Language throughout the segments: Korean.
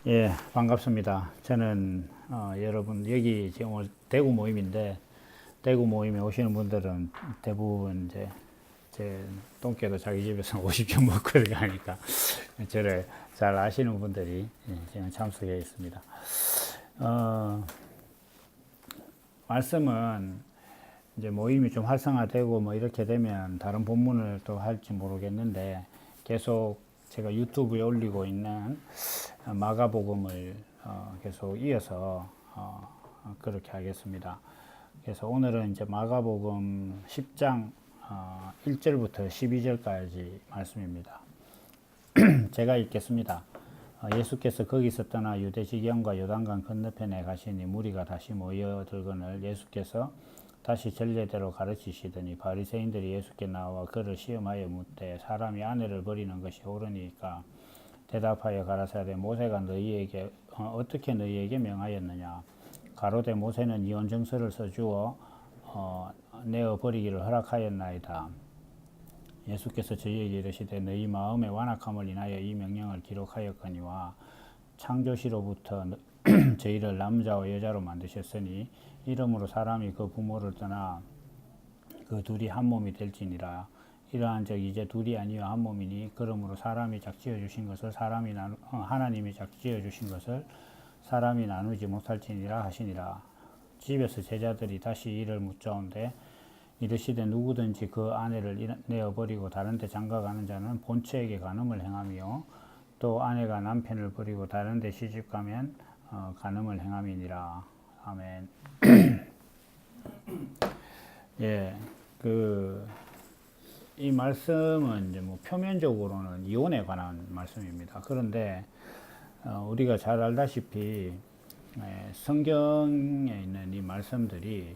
예, 반갑습니다. 저는 여러분 여기 지금 오늘 대구 모임인데 대구 모임에 오시는 분들은 대부분 이제 제 똥개도 자기 집에서 50점 먹고 들어가니까 저를 잘 아시는 분들이 지금 참석해 있습니다. 어, 말씀은 이제 모임이 좀 활성화되고 뭐 이렇게 되면 다른 본문을 또 할지 모르겠는데 계속 제가 유튜브에 올리고 있는 마가복음을 계속 이어서 그렇게 하겠습니다. 그래서 오늘은 이제 마가복음 10장 1절부터 12절까지 말씀입니다. 제가 읽겠습니다. 예수께서 거기서 떠나 유대 지경과 요단강 건너편에 가시니 무리가 다시 모여들거늘 예수께서 다시 전례대로 가르치시더니 바리새인들이 예수께 나와 그를 시험하여 묻되 사람이 아내를 버리는 것이 옳으니까 대답하여 가라사대 모세가 너희에게 어떻게 너희에게 명하였느냐 가로되 모세는 이혼 증서를 써주어 내어 버리기를 허락하였나이다. 예수께서 저희에게 이르시되 너희 마음의 완악함을 인하여 이 명령을 기록하였거니와 창조시로부터 저희를 남자와 여자로 만드셨으니 이러므로 사람이 그 부모를 떠나 그 둘이 한 몸이 될지니라. 이러한 적 이제 둘이 아니요 한 몸이니 그러므로 사람이 작지어 주신 것을 하나님이 작지어 주신 것을 사람이 나누지 못할지니라 하시니라. 집에서 제자들이 다시 이를 묻자온데 이르시되 누구든지 그 아내를 내어버리고 다른 데 장가가는 자는 본처에게 간음을 행하며 또 아내가 남편을 버리고 다른 데 시집가면 간음을 행함이니라. 아멘. 예, 이 말씀은 이제 뭐 표면적으로는 이혼에 관한 말씀입니다. 그런데 우리가 잘 알다시피 성경에 있는 이 말씀들이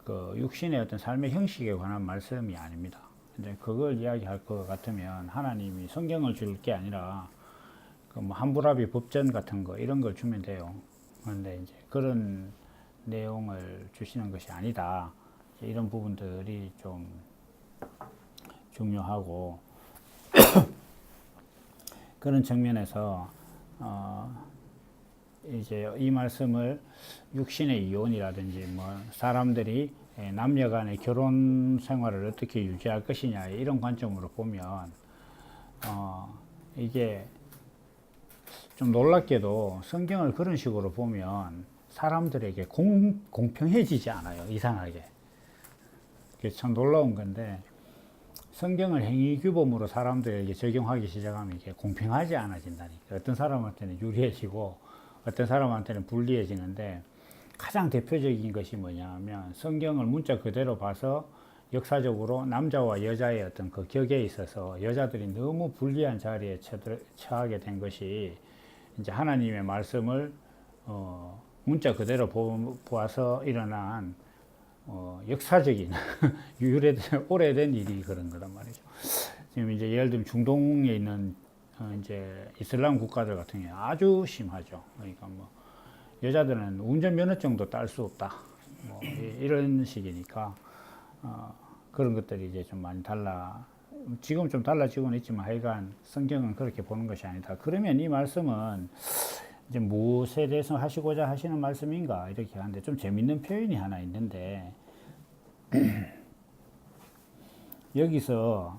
그 육신의 어떤 삶의 형식에 관한 말씀이 아닙니다. 근데 그걸 이야기할 것 같으면 하나님이 성경을 줄 게 아니라 그 뭐 함부라비 법전 같은 거 이런 걸 주면 돼요. 그런데 이제 그런 내용을 주시는 것이 아니다. 이런 부분들이 좀 중요하고 그런 측면에서 이제 이 말씀을 육신의 이혼이라든지 뭐 사람들이 남녀 간의 결혼 생활을 어떻게 유지할 것이냐 이런 관점으로 보면 이게 좀 놀랍게도 성경을 그런 식으로 보면 사람들에게 공평해지지 않아요. 이상하게. 그게 참 놀라운 건데 성경을 행위규범으로 사람들에게 적용하기 시작하면 이게 공평하지 않아진다니까. 어떤 사람한테는 유리해지고 어떤 사람한테는 불리해지는데 가장 대표적인 것이 뭐냐면 성경을 문자 그대로 봐서 역사적으로 남자와 여자의 어떤 그 격에 있어서 여자들이 너무 불리한 자리에 처하게 된 것이 이제 하나님의 말씀을 문자 그대로 보아서 일어난 역사적인 오래된 일이 그런 거란 말이죠. 지금 이제 예를 들면 중동에 있는 이제 이슬람 국가들 같은 경우 아주 심하죠. 그러니까 뭐 여자들은 운전면허증도 딸 수 없다. 뭐 이런 식이니까 그런 것들이 이제 좀 많이 지금 좀 달라지고는 있지만 하여간 성경은 그렇게 보는 것이 아니다. 그러면 이 말씀은 이제 무엇에 대해서 하시고자 하시는 말씀인가 이렇게 하는데 좀 재밌는 표현이 하나 있는데 여기서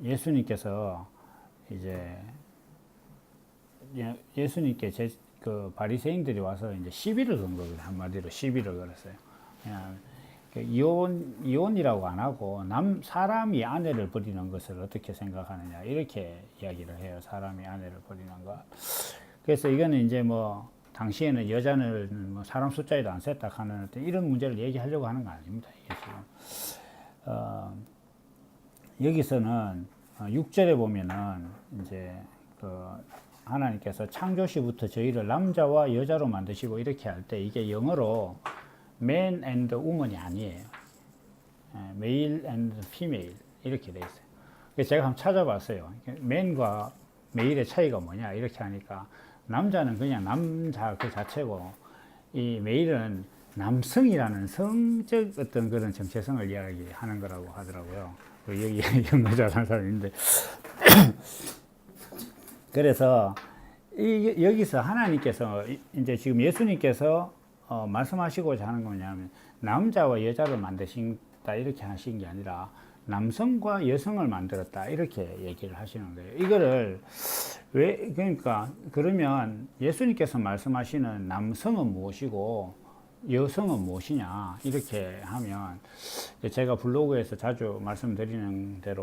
예수님께서 이제 예수님께 그 바리새인들이 와서 이제 시비를 건 거거든요. 한마디로 시비를 걸었어요. 그냥 이혼이라고 안 하고 사람이 아내를 버리는 것을 어떻게 생각하느냐 이렇게 이야기를 해요. 사람이 아내를 버리는 것. 그래서 이거는 이제 뭐 당시에는 여자는 뭐 사람 숫자에도 안 셌다 하는 어떤 이런 문제를 얘기하려고 하는 거 아닙니다. 이게 지금 여기서는 6절에 보면은 이제 그 하나님께서 창조시부터 저희를 남자와 여자로 만드시고 이렇게 할 때 이게 영어로 man and woman이 아니에요. male and female 이렇게 돼 있어요. 그래서 제가 한번 찾아봤어요. man과 male의 차이가 뭐냐 이렇게 하니까 남자는 그냥 남자 그 자체고 이 male은 남성이라는 성적 어떤 그런 정체성을 이야기하는 거라고 하더라고요. 여기 영어 잘하는 사람인데 그래서 여기서 하나님께서 이제 지금 예수님께서 말씀하시고자 하는 건 뭐냐면 남자와 여자를 만드신다 이렇게 하신 게 아니라 남성과 여성을 만들었다 이렇게 얘기를 하시는 거예요. 이거를 왜 그러니까 그러면 예수님께서 말씀하시는 남성은 무엇이고 여성은 무엇이냐 이렇게 하면 제가 블로그에서 자주 말씀드리는 대로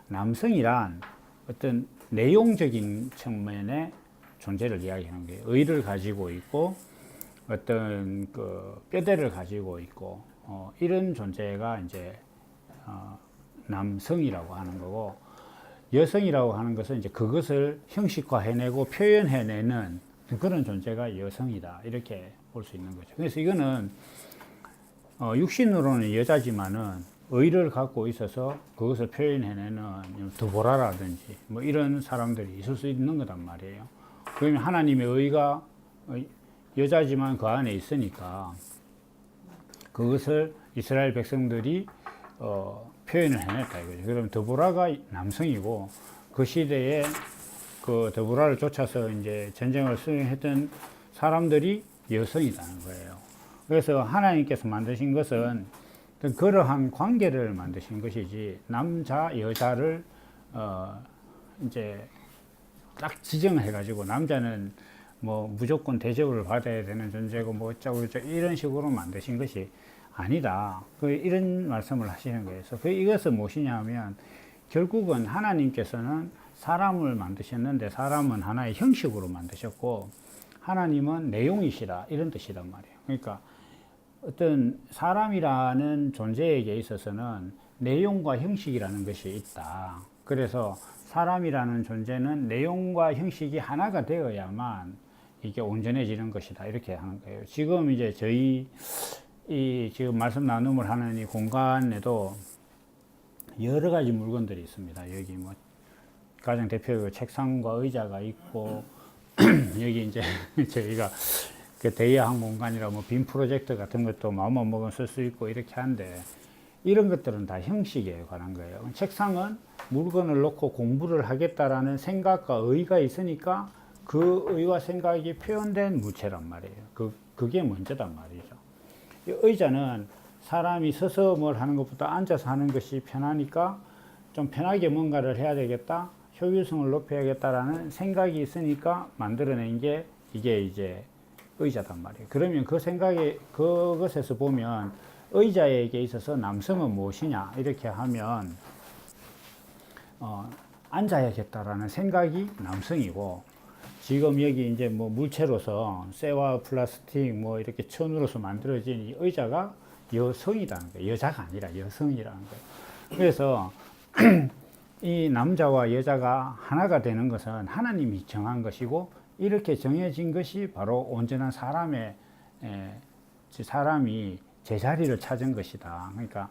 남성이란 어떤 내용적인 측면의 존재를 이야기하는 거예요. 의를 가지고 있고 어떤 그 뼈대를 가지고 있고 이런 존재가 이제 남성이라고 하는 거고 여성이라고 하는 것은 이제 그것을 형식화해내고 표현해내는 그런 존재가 여성이다 이렇게 볼 수 있는 거죠. 그래서 이거는 육신으로는 여자지만은 의를 갖고 있어서 그것을 표현해내는 드보라라든지 뭐 이런 사람들이 있을 수 있는 거단 말이에요. 그러면 하나님의 의가 여자지만 그 안에 있으니까 그것을 이스라엘 백성들이 표현을 해냈다 이거죠. 그럼 드보라가 남성이고 그 시대에 그 드보라를 쫓아서 이제 전쟁을 수행했던 사람들이 여성이라는 거예요. 그래서 하나님께서 만드신 것은 그러한 관계를 만드신 것이지 남자 여자를 이제 딱 지정해 가지고 남자는 뭐 무조건 대접을 받아야 되는 존재고 뭐 어쩌고 저쩌고 이런 식으로 만드신 것이 아니다. 이런 말씀을 하시는 거예요. 그래서 이것은 무엇이냐 하면 결국은 하나님께서는 사람을 만드셨는데 사람은 하나의 형식으로 만드셨고 하나님은 내용이시다 이런 뜻이란 말이에요. 그러니까 어떤 사람이라는 존재에게 있어서는 내용과 형식이라는 것이 있다. 그래서 사람이라는 존재는 내용과 형식이 하나가 되어야만 이게 온전해지는 것이다 이렇게 하는 거예요. 지금 이제 저희 지금 말씀 나눔을 하는 이 공간에도 여러 가지 물건들이 있습니다. 여기 뭐 가장 대표적으로 책상과 의자가 있고 여기 이제 저희가 그 대여한 공간이라 뭐 빔 프로젝터 같은 것도 마음만 먹으면 쓸 수 있고 이렇게 하는데 이런 것들은 다 형식에 관한 거예요. 책상은 물건을 놓고 공부를 하겠다라는 생각과 의가 있으니까 그 의와 생각이 표현된 무체란 말이에요. 그게 먼저단 말이죠. 의자는 사람이 서서 뭘 하는 것보다 앉아서 하는 것이 편하니까 좀 편하게 뭔가를 해야 되겠다, 효율성을 높여야겠다라는 생각이 있으니까 만들어낸 게 이게 이제 의자단 말이에요. 그러면 그 생각이 그것에서 보면 의자에게 있어서 남성은 무엇이냐 이렇게 하면 앉아야겠다라는 생각이 남성이고 지금 여기 이제 뭐 물체로서 쇠와 플라스틱 뭐 이렇게 천으로서 만들어진 이 의자가 여성이라는 거예요. 여자가 아니라 여성이라는 거예요. 그래서 이 남자와 여자가 하나가 되는 것은 하나님이 정한 것이고 이렇게 정해진 것이 바로 온전한 사람이 제자리를 찾은 것이다. 그러니까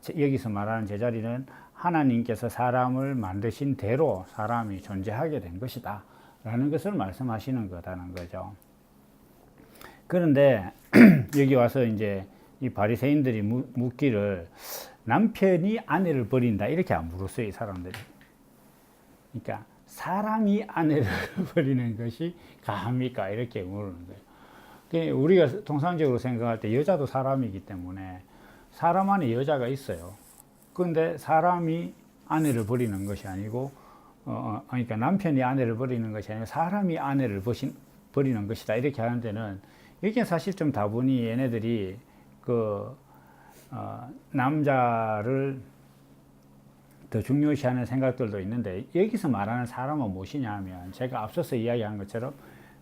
여기서 말하는 제자리는 하나님께서 사람을 만드신 대로 사람이 존재하게 된 것이다 라는 것을 말씀하시는 거다는 거죠. 그런데 여기 와서 이제 이 바리새인들이 묻기를 남편이 아내를 버린다 이렇게 안 물었어요, 이 사람들이. 그러니까 사람이 아내를 버리는 것이 가합니까 이렇게 물는 거예요. 우리가 통상적으로 생각할 때 여자도 사람이기 때문에 사람 안에 여자가 있어요. 그런데 사람이 아내를 버리는 것이 아니고 그러니까 남편이 아내를 버리는 것이 아니고 사람이 아내를 버리는 것이다 이렇게 하는 데는 이게 사실 좀 다분히 얘네들이 남자를 더 중요시하는 생각들도 있는데 여기서 말하는 사람은 무엇이냐 하면 제가 앞서서 이야기한 것처럼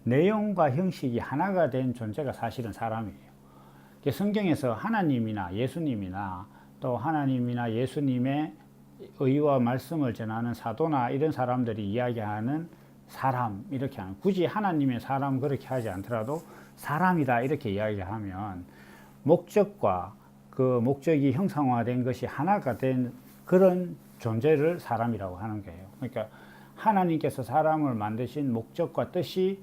내용과 형식이 하나가 된 존재가 사실은 사람이에요. 성경에서 하나님이나 예수님이나 또 하나님이나 예수님의 의와 말씀을 전하는 사도나 이런 사람들이 이야기하는 사람 이렇게 하는 굳이 하나님의 사람 그렇게 하지 않더라도 사람이다 이렇게 이야기하면 목적과 그 목적이 형상화된 것이 하나가 된 그런 존재를 사람이라고 하는 거예요. 그러니까 하나님께서 사람을 만드신 목적과 뜻이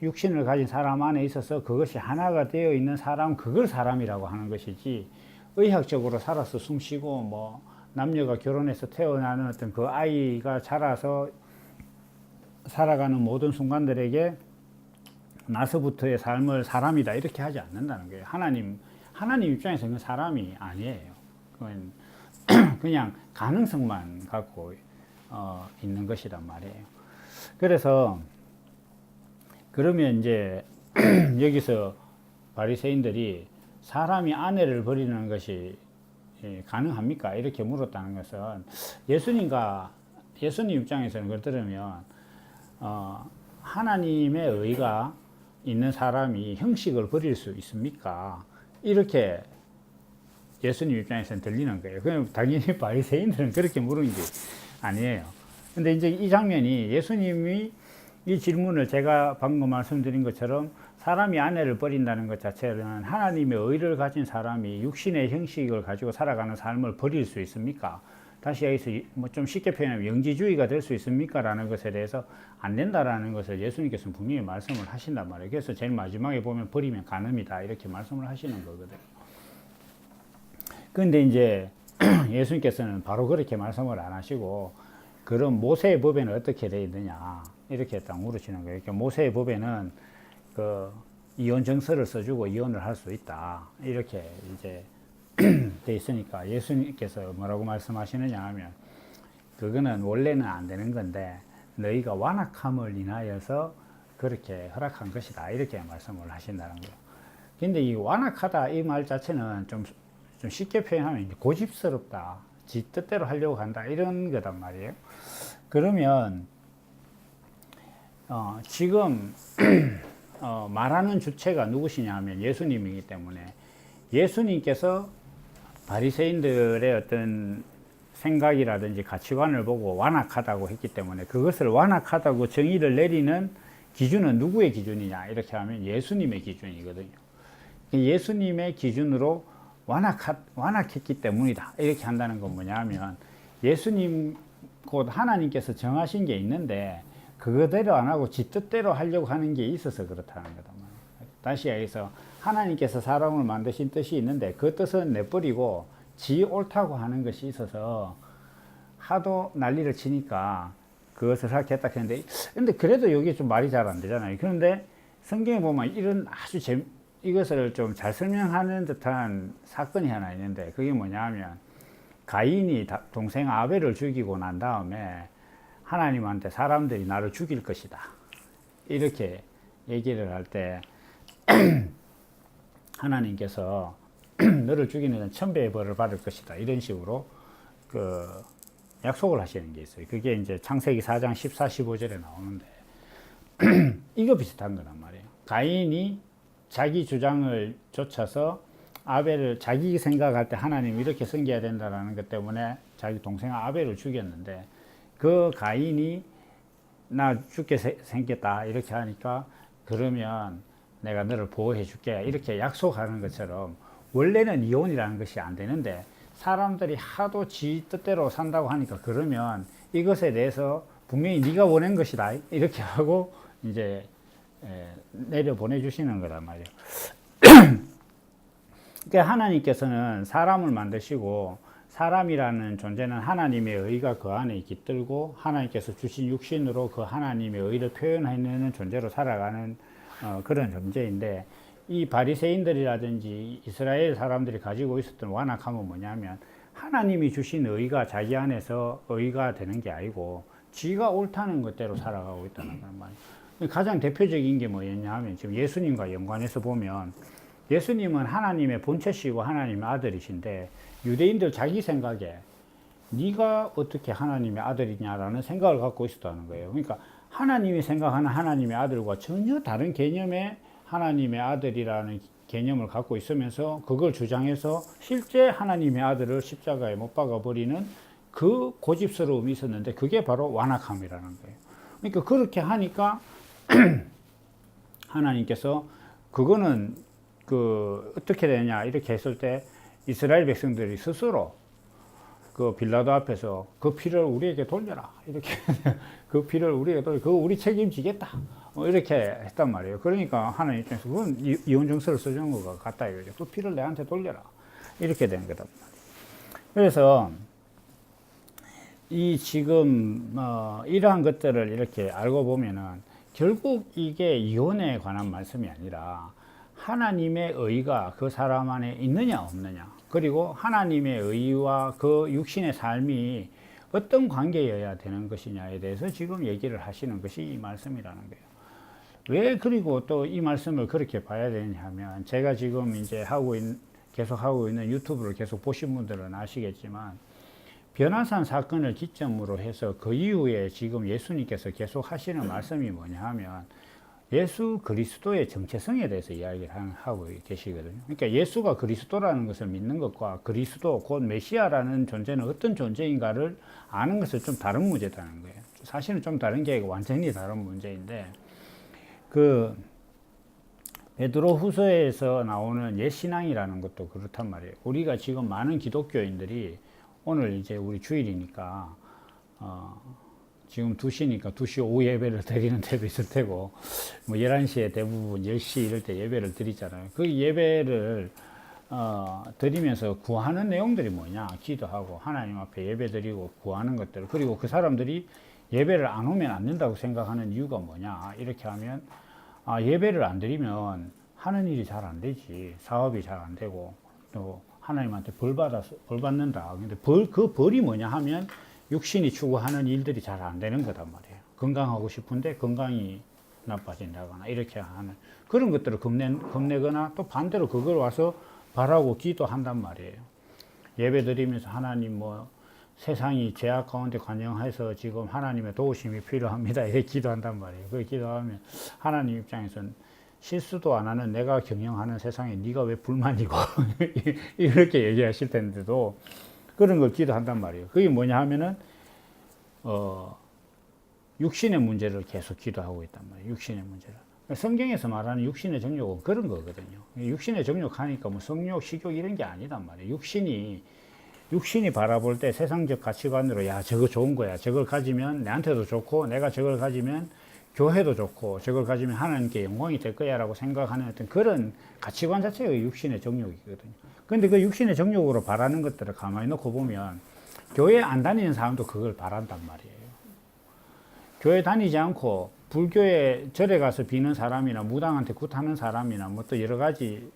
육신을 가진 사람 안에 있어서 그것이 하나가 되어 있는 사람, 그걸 사람이라고 하는 것이지 의학적으로 살아서 숨쉬고 뭐 남녀가 결혼해서 태어나는 어떤 그 아이가 자라서 살아가는 모든 순간들에게 나서부터의 삶을 사람이다 이렇게 하지 않는다는 거예요. 하나님 입장에서는 사람이 아니에요. 그건 그냥 가능성만 갖고 있는 것이란 말이에요. 그래서 그러면 이제 여기서 바리새인들이 사람이 아내를 버리는 것이 가능합니까? 이렇게 물었다는 것은 예수님 입장에서는 그걸 들으면 하나님의 의가 있는 사람이 형식을 버릴 수 있습니까? 이렇게 예수님 입장에서는 들리는 거예요. 그럼 당연히 바리새인들은 그렇게 물은 게 아니에요. 근데 이제 이 장면이 예수님이 이 질문을 제가 방금 말씀드린 것처럼 사람이 아내를 버린다는 것 자체는 하나님의 의를 가진 사람이 육신의 형식을 가지고 살아가는 삶을 버릴 수 있습니까? 다시 여기서 뭐 좀 쉽게 표현하면 영지주의가 될 수 있습니까? 라는 것에 대해서 안 된다라는 것을 예수님께서는 분명히 말씀을 하신단 말이에요. 그래서 제일 마지막에 보면 버리면 간음이다 이렇게 말씀을 하시는 거거든요. 그런데 이제 예수님께서는 바로 그렇게 말씀을 안 하시고 그럼 모세의 법에는 어떻게 되어 있느냐 이렇게 딱 물으시는 거예요. 그러니까 모세의 법에는 그 이혼 정서를 써주고 이혼을 할 수 있다 이렇게 이제 돼 있으니까 예수님께서 뭐라고 말씀하시느냐 하면 그거는 원래는 안 되는 건데 너희가 완악함을 인하여서 그렇게 허락한 것이다 이렇게 말씀을 하신다는 거예요. 근데 이 완악하다 이 말 자체는 좀 쉽게 표현하면 고집스럽다 지 뜻대로 하려고 한다 이런 거단 말이에요. 그러면 지금 말하는 주체가 누구시냐 하면 예수님이기 때문에 예수님께서 바리새인들의 어떤 생각이라든지 가치관을 보고 완악하다고 했기 때문에 그것을 완악하다고 정의를 내리는 기준은 누구의 기준이냐 이렇게 하면 예수님의 기준이거든요. 예수님의 기준으로 완악했기 때문이다 이렇게 한다는 건 뭐냐 하면 예수님 곧 하나님께서 정하신 게 있는데 그거대로 안 하고 지 뜻대로 하려고 하는 게 있어서 그렇다는 거다. 다시 여기서 하나님께서 사람을 만드신 뜻이 있는데 그 뜻은 내버리고 지 옳다고 하는 것이 있어서 하도 난리를 치니까 그것을 생각했다 했는데 근데 그래도 여기 좀 말이 잘 안 되잖아요. 그런데 성경에 보면 이런 아주 이것을 좀 잘 설명하는 듯한 사건이 하나 있는데 그게 뭐냐 하면 가인이 동생 아벨을 죽이고 난 다음에 하나님한테 사람들이 나를 죽일 것이다 이렇게 얘기를 할 때 하나님께서 너를 죽이는 건 1000배의 벌을 받을 것이다 이런 식으로 그 약속을 하시는 게 있어요. 그게 이제 창세기 4장 14, 15절에 나오는데 이거 비슷한 거란 말이에요. 가인이 자기 주장을 좇아서 아벨을 자기 생각할 때 하나님 이렇게 섬겨야 된다는 것 때문에 자기 동생 아벨을 죽였는데 그 가인이 나 죽게 생겼다 이렇게 하니까 그러면 내가 너를 보호해 줄게 이렇게 약속하는 것처럼 원래는 이혼이라는 것이 안 되는데 사람들이 하도 지 뜻대로 산다고 하니까 그러면 이것에 대해서 분명히 네가 원한 것이다 이렇게 하고 이제 내려 보내주시는 거란 말이에요. 그러니까 하나님께서는 사람을 만드시고 사람이라는 존재는 하나님의 의가 그 안에 깃들고 하나님께서 주신 육신으로 그 하나님의 의를 표현해내는 존재로 살아가는 그런 존재인데 이 바리새인들이라든지 이스라엘 사람들이 가지고 있었던 완악함은 뭐냐면 하나님이 주신 의가 자기 안에서 의가 되는 게 아니고 지가 옳다는 것대로 살아가고 있다는 거란 말이에요. 가장 대표적인 게 뭐였냐 하면 지금 예수님과 연관해서 보면 예수님은 하나님의 본체시고 하나님의 아들이신데 유대인들 자기 생각에 네가 어떻게 하나님의 아들이냐라는 생각을 갖고 있었다는 거예요. 그러니까 하나님이 생각하는 하나님의 아들과 전혀 다른 개념의 하나님의 아들이라는 개념을 갖고 있으면서 그걸 주장해서 실제 하나님의 아들을 십자가에 못 박아버리는 그 고집스러움이 있었는데 그게 바로 완악함이라는 거예요. 그러니까 그렇게 하니까 하나님께서 그거는 어떻게 되냐 이렇게 했을 때 이스라엘 백성들이 스스로 그 빌라도 앞에서 그 피를 우리에게 돌려라 이렇게 그 피를 우리에게 돌려 그거 우리 책임지겠다 이렇게 했단 말이에요. 그러니까 하나님 입장에서 그건 이혼 정서를 써주는 것 같다 이거죠. 그 피를 내한테 돌려라 이렇게 되는 거다. 그래서 이 지금 이러한 것들을 이렇게 알고 보면은 결국 이게 이혼에 관한 말씀이 아니라 하나님의 의가 그 사람 안에 있느냐 없느냐, 그리고 하나님의 의와 그 육신의 삶이 어떤 관계여야 되는 것이냐에 대해서 지금 얘기를 하시는 것이 이 말씀이라는 거예요. 왜 그리고 또 이 말씀을 그렇게 봐야 되냐 하면, 제가 지금 이제 계속 하고 있는 유튜브를 계속 보신 분들은 아시겠지만, 변화산 사건을 기점으로 해서 그 이후에 지금 예수님께서 계속 하시는 말씀이 뭐냐 하면, 예수 그리스도의 정체성에 대해서 이야기를 하고 계시거든요. 그러니까 예수가 그리스도라는 것을 믿는 것과 그리스도 곧 메시아라는 존재는 어떤 존재인가를 아는 것은 좀 다른 문제다는 거예요. 사실은 좀 다른 게 완전히 다른 문제인데, 그 베드로 후서에서 나오는 옛 신앙이라는 것도 그렇단 말이에요. 우리가 지금 많은 기독교인들이 오늘 이제 우리 주일이니까 지금 2시니까 2시 오후 예배를 드리는 데도 있을 테고, 뭐 11시에 대부분 10시 이럴 때 예배를 드리잖아요. 그 예배를 드리면서 구하는 내용들이 뭐냐, 기도하고 하나님 앞에 예배 드리고 구하는 것들, 그리고 그 사람들이 예배를 안 오면 안 된다고 생각하는 이유가 뭐냐, 이렇게 하면 예배를 안 드리면 하는 일이 잘 안 되지, 사업이 잘 안 되고 또 하나님한테 벌 받는다. 근데 그 벌이 뭐냐 하면 육신이 추구하는 일들이 잘 안 되는 거단 말이에요. 건강하고 싶은데 건강이 나빠진다거나 이렇게 하는 그런 것들을 겁내거나, 또 반대로 그걸 와서 바라고 기도한단 말이에요. 예배 드리면서 하나님 세상이 죄악 가운데 관영해서 지금 하나님의 도우심이 필요합니다, 이렇게 기도한단 말이에요. 그 기도하면 하나님 입장에서는 실수도 안 하는 내가 경영하는 세상에 네가 왜 불만이고 이렇게 얘기하실 텐데도 그런 걸 기도한단 말이에요. 그게 뭐냐 하면은 육신의 문제를 계속 기도하고 있단 말이에요. 육신의 문제를. 성경에서 말하는 육신의 정욕은 그런 거거든요. 육신의 정욕하니까 성욕, 식욕 이런 게 아니단 말이에요. 육신이 바라볼 때 세상적 가치관으로, 야, 저거 좋은 거야, 저걸 가지면 내한테도 좋고, 내가 저걸 가지면 교회도 좋고, 저걸 가지면 하나님께 영광이 될 거야 라고 생각하는 어떤 그런 가치관 자체가 육신의 정욕이거든요. 근데 그 육신의 정욕으로 바라는 것들을 가만히 놓고 보면 교회 안 다니는 사람도 그걸 바란단 말이에요. 교회 다니지 않고 불교의 절에 가서 비는 사람이나 무당한테 굿하는 사람이나 또 여러 가지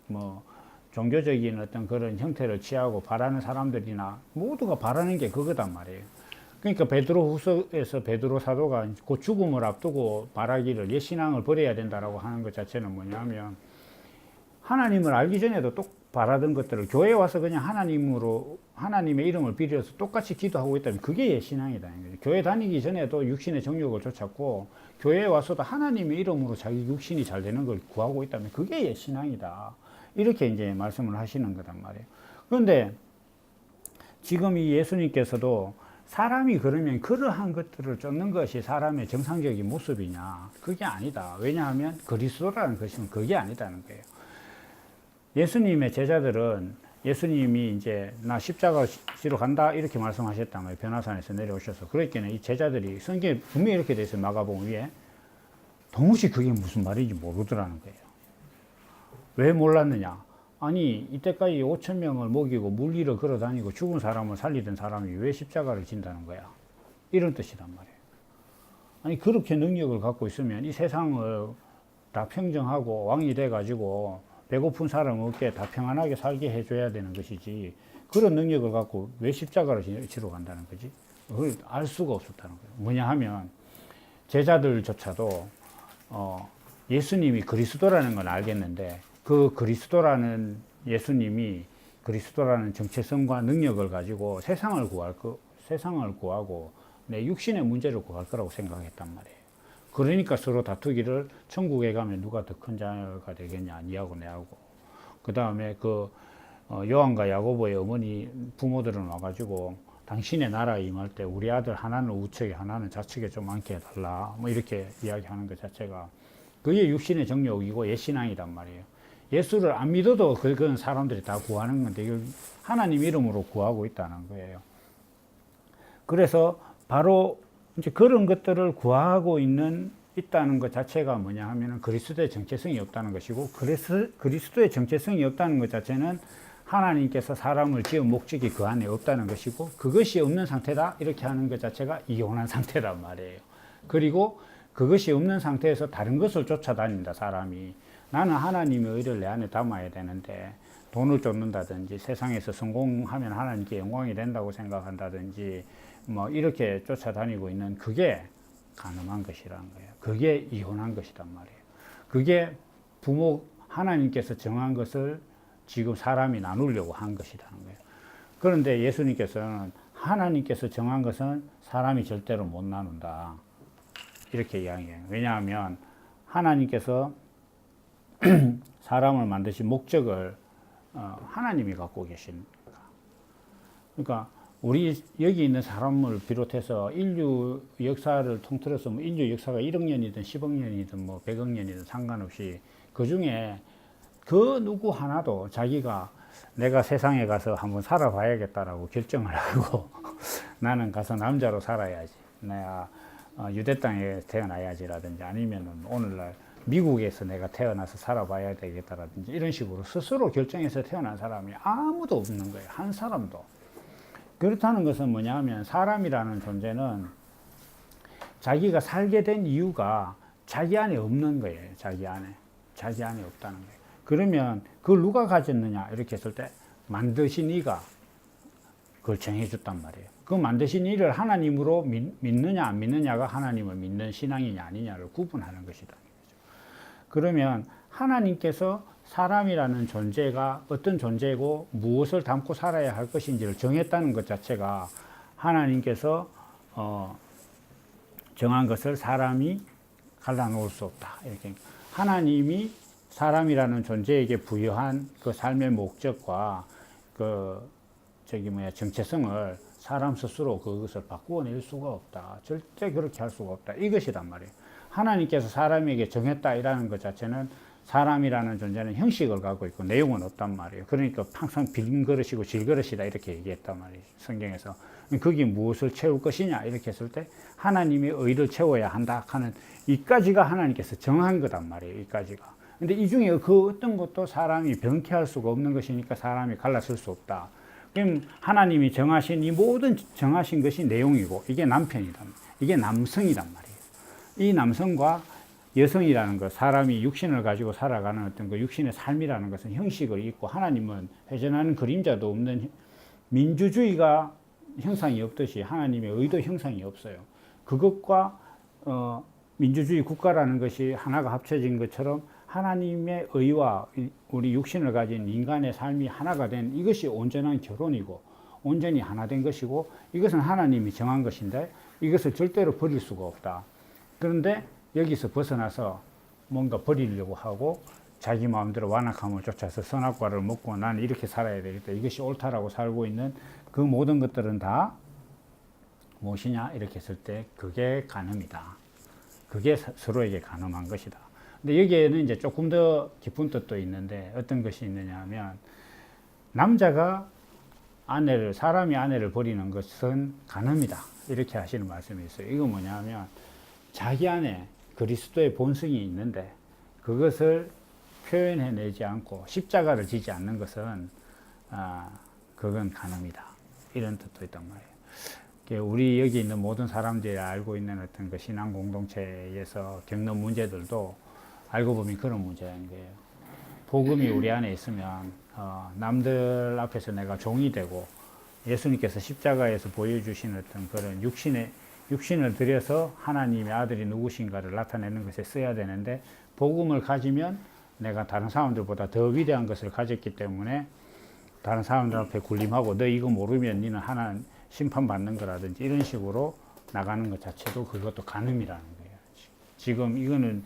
종교적인 어떤 그런 형태를 취하고 바라는 사람들이나 모두가 바라는 게 그거단 말이에요. 그러니까 베드로 후서에서 베드로 사도가 곧 죽음을 앞두고 말하기를 옛신앙을 버려야 된다라고 하는 것 자체는 뭐냐면, 하나님을 알기 전에도 똑 바라던 것들을 교회에 와서 그냥 하나님의 이름을 빌어서 똑같이 기도하고 있다면 그게 옛신앙이다. 교회 다니기 전에도 육신의 정욕을 쫓았고, 교회에 와서도 하나님의 이름으로 자기 육신이 잘 되는 걸 구하고 있다면 그게 옛신앙이다. 이렇게 이제 말씀을 하시는 거단 말이에요. 그런데 지금 이 예수님께서도 사람이 그러면 그러한 것들을 쫓는 것이 사람의 정상적인 모습이냐? 그게 아니다. 왜냐하면 그리스도라는 것은 그게 아니다는 거예요. 예수님의 제자들은 예수님이 이제 나 십자가 지러 간다 이렇게 말씀하셨단 말이에요. 변화산에서 내려오셔서. 그랬기는 이 제자들이 성경에 분명히 이렇게 돼 있어요. 마가복음 위에. 도무지 그게 무슨 말인지 모르더라는 거예요. 왜 몰랐느냐? 아니, 이때까지 5,000명을 먹이고 물 위로 걸어 다니고 죽은 사람을 살리던 사람이 왜 십자가를 진다는 거야? 이런 뜻이란 말이에요. 아니, 그렇게 능력을 갖고 있으면 이 세상을 다 평정하고 왕이 돼가지고 배고픈 사람 없게 다 평안하게 살게 해줘야 되는 것이지, 그런 능력을 갖고 왜 십자가를 지러 간다는 거지? 그걸 알 수가 없었다는 거예요. 뭐냐 하면 제자들조차도 예수님이 그리스도라는 건 알겠는데, 그 그리스도라는 예수님이 그리스도라는 정체성과 능력을 가지고 세상을 구하고 내 육신의 문제를 구할 거라고 생각했단 말이에요. 그러니까 서로 다투기를, 천국에 가면 누가 더 큰 자가 되겠냐, 니하고 내하고. 그 다음에 요한과 야고보의 어머니 부모들은 와가지고 당신의 나라에 임할 때 우리 아들 하나는 우측에 하나는 좌측에 좀 앉게 해달라, 이렇게 이야기하는 것 자체가 그게 육신의 정욕이고 옛신앙이란 말이에요. 예수를 안 믿어도 그건 사람들이 다 구하는 건데, 이걸 하나님 이름으로 구하고 있다는 거예요. 그래서 바로 이제 그런 것들을 구하고 있다는 것 자체가 뭐냐 하면은 그리스도의 정체성이 없다는 것이고, 그리스도의 정체성이 없다는 것 자체는 하나님께서 사람을 지은 목적이 그 안에 없다는 것이고 그것이 없는 상태다 이렇게 하는 것 자체가 이혼한 상태란 말이에요. 그리고 그것이 없는 상태에서 다른 것을 쫓아다닌다 사람이. 나는 하나님의 의를 내 안에 담아야 되는데 돈을 쫓는다든지 세상에서 성공하면 하나님께 영광이 된다고 생각한다든지 뭐 이렇게 쫓아다니고 있는 그게 간음한 것이라는 거예요. 그게 이혼한 것이란 말이에요. 그게 하나님께서 정한 것을 지금 사람이 나누려고 한 것이라는 거예요. 그런데 예수님께서는 하나님께서 정한 것은 사람이 절대로 못 나눈다. 이렇게 이야기해요. 왜냐하면 하나님께서 사람을 만드신 목적을 하나님이 갖고 계시니까. 그러니까 우리 여기 있는 사람을 비롯해서 인류 역사를 통틀어서 뭐 인류 역사가 1억 년이든 10억 년이든 뭐 100억 년이든 상관없이 그 중에 그 누구 하나도 자기가 내가 세상에 가서 한번 살아봐야겠다라고 결정을 하고 나는 가서 남자로 살아야지. 내가 유대 땅에 태어나야지라든지 아니면은 오늘날 미국에서 내가 태어나서 살아봐야 되겠다라든지 이런 식으로 스스로 결정해서 태어난 사람이 아무도 없는 거예요. 한 사람도. 그렇다는 것은 뭐냐면 사람이라는 존재는 자기가 살게 된 이유가 자기 안에 없는 거예요. 자기 안에 없다는 거예요. 그러면 그걸 누가 가졌느냐 이렇게 했을 때 만드신 이가 그걸 정해줬단 말이에요. 그 만드신 이를 하나님으로 믿느냐 안 믿느냐가 하나님을 믿는 신앙이냐 아니냐를 구분하는 것이다. 그러면 하나님께서 사람이라는 존재가 어떤 존재고 무엇을 담고 살아야 할 것인지를 정했다는 것 자체가 하나님께서 정한 것을 사람이 갈라놓을 수 없다. 이렇게 하나님이 사람이라는 존재에게 부여한 그 삶의 목적과 정체성을 사람 스스로 그것을 바꾸어낼 수가 없다. 절대 그렇게 할 수가 없다. 이것이란 말이에요. 하나님께서 사람에게 정했다라는 것 자체는 사람이라는 존재는 형식을 갖고 있고 내용은 없단 말이에요. 그러니까 항상 빈 그릇이고 질 그릇이다 이렇게 얘기했단 말이에요. 성경에서. 거기 무엇을 채울 것이냐 이렇게 했을 때 하나님의 의를 채워야 한다 하는 이까지가 하나님께서 정한 거단 말이에요. 이까지가. 근데 이 중에 그 어떤 것도 사람이 변케할 수가 없는 것이니까 사람이 갈라설 수 없다. 그럼 하나님이 정하신 이 모든 정하신 것이 내용이고 이게 남편이다. 이게 남성이란 말이에요. 이 남성과 여성이라는 것, 사람이 육신을 가지고 살아가는 어떤 그 육신의 삶이라는 것은 형식을 잇고 하나님은 회전하는 그림자도 없는 민주주의가 형상이 없듯이 하나님의 의도 형상이 없어요. 그것과 민주주의 국가라는 것이 하나가 합쳐진 것처럼 하나님의 의와 우리 육신을 가진 인간의 삶이 하나가 된 이것이 온전한 결혼이고 온전히 하나 된 것이고 이것은 하나님이 정한 것인데 이것을 절대로 버릴 수가 없다. 그런데 여기서 벗어나서 뭔가 버리려고 하고 자기 마음대로 완악함을 쫓아서 선악과를 먹고 나는 이렇게 살아야 되겠다. 이것이 옳다라고 살고 있는 그 모든 것들은 다 무엇이냐 이렇게 했을 때 그게 간음이다. 그게 서로에게 간음한 것이다. 근데 여기에는 이제 조금 더 깊은 뜻도 있는데 어떤 것이 있느냐 하면 남자가 사람이 아내를 버리는 것은 간음이다. 이렇게 하시는 말씀이 있어요. 이거 뭐냐 하면 자기 안에 그리스도의 본성이 있는데 그것을 표현해내지 않고 십자가를 지지 않는 것은 그건 간음이다. 이런 뜻도 있단 말이에요. 우리 여기 있는 모든 사람들이 알고 있는 어떤 그 신앙 공동체에서 겪는 문제들도 알고 보면 그런 문제인 거예요. 복음이 우리 안에 있으면 남들 앞에서 내가 종이 되고 예수님께서 십자가에서 보여주신 어떤 그런 육신을 들여서 하나님의 아들이 누구신가를 나타내는 것에 써야 되는데 복음을 가지면 내가 다른 사람들보다 더 위대한 것을 가졌기 때문에 다른 사람들 앞에 군림하고 너 이거 모르면 너는 하나님 심판받는 거라든지 이런 식으로 나가는 것 자체도 그것도 간음이라는 거예요. 지금 이거는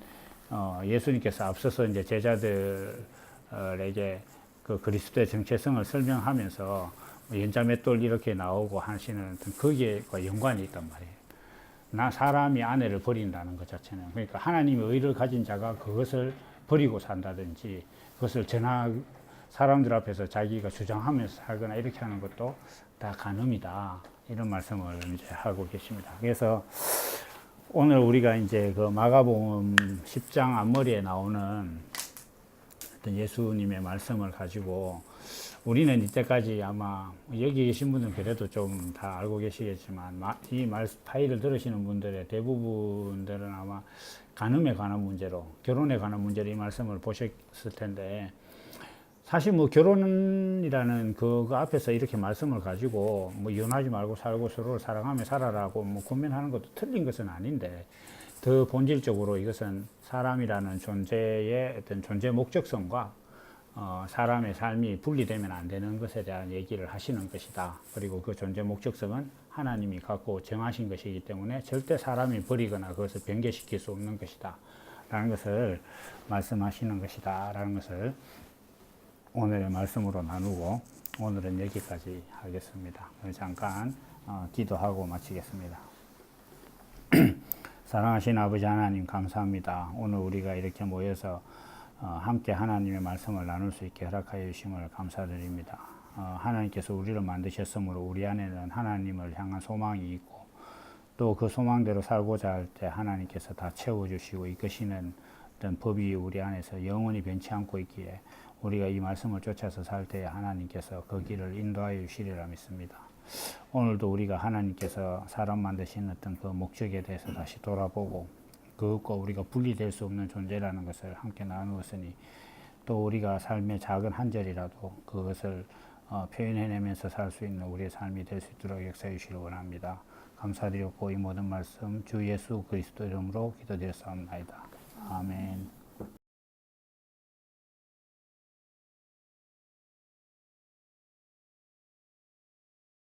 예수님께서 앞서서 이제 제자들에게 그 그리스도의 정체성을 설명하면서 연자맷돌 이렇게 나오고 하시는 거기에과 연관이 있단 말이에요. 사람이 아내를 버린다는 것 자체는 그러니까 하나님의 의를 가진 자가 그것을 버리고 산다든지 그것을 사람들 앞에서 자기가 주장하면서 살거나 이렇게 하는 것도 다 간음이다. 이런 말씀을 이제 하고 계십니다. 그래서 오늘 우리가 이제 그 마가복음 10장 앞머리에 나오는 어떤 예수님의 말씀을 가지고 우리는 이때까지 아마 여기 계신 분들은 그래도 좀 다 알고 계시겠지만 이 파일을 들으시는 분들의 대부분들은 아마 간음에 관한 문제로, 결혼에 관한 문제로 이 말씀을 보셨을 텐데, 사실 뭐 결혼이라는 그 앞에서 이렇게 말씀을 가지고 뭐 이혼하지 말고 살고 서로를 사랑하며 살아라고 뭐 권면하는 것도 틀린 것은 아닌데, 더 본질적으로 이것은 사람이라는 존재의 어떤 존재 목적성과 사람의 삶이 분리되면 안 되는 것에 대한 얘기를 하시는 것이다. 그리고 그 존재 목적성은 하나님이 갖고 정하신 것이기 때문에 절대 사람이 버리거나 그것을 변개시킬 수 없는 것이다. 라는 것을 말씀하시는 것이다. 라는 것을 오늘의 말씀으로 나누고, 오늘은 여기까지 하겠습니다. 잠깐 기도하고 마치겠습니다. 사랑하신 아버지 하나님, 감사합니다. 오늘 우리가 이렇게 모여서 함께 하나님의 말씀을 나눌 수 있게 허락하여 주심을 감사드립니다. 하나님께서 우리를 만드셨으므로 우리 안에는 하나님을 향한 소망이 있고, 또 그 소망대로 살고자 할 때 하나님께서 다 채워주시고 이끄시는 어떤 법이 우리 안에서 영원히 변치 않고 있기에, 우리가 이 말씀을 쫓아서 살 때에 하나님께서 그 길을 인도하여 주시리라 믿습니다. 오늘도 우리가 하나님께서 사람 만드신 어떤 그 목적에 대해서 다시 돌아보고, 그것과 우리가 분리될 수 없는 존재라는 것을 함께 나누었으니, 또 우리가 삶의 작은 한 절이라도 그것을 표현해내면서 살 수 있는 우리의 삶이 될 수 있도록 역사해 주시길 원합니다. 감사드렸고 이 모든 말씀 주 예수 그리스도 이름으로 기도드렸사옵나이다. 아멘.